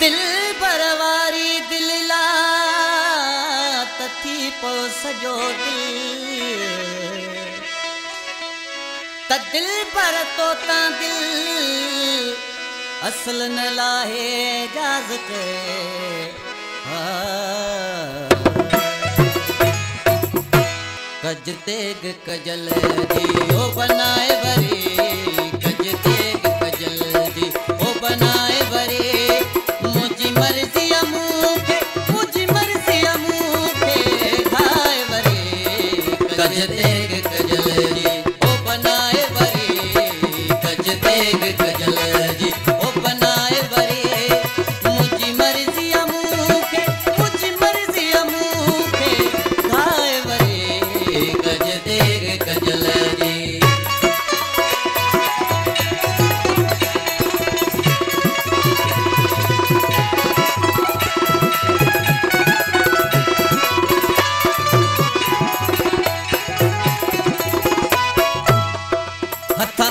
दिल बरवारी दिल ला तथी पो सजो दिल त दिल पर तो ता दिल असल न लाहे इजाज़त कज तेग कजल जी ओ बनाए वरी कज तेग कजल जी ओ बनाए वरी मुझी मर्जी अमूखे खाए वरी कज तेग कजल जी ओ बनाए वरी कज तेग कजल जी ओ बनाए वरी मुझी मर्जी अमूखे खाए वरी कज तेग कजल जी हथा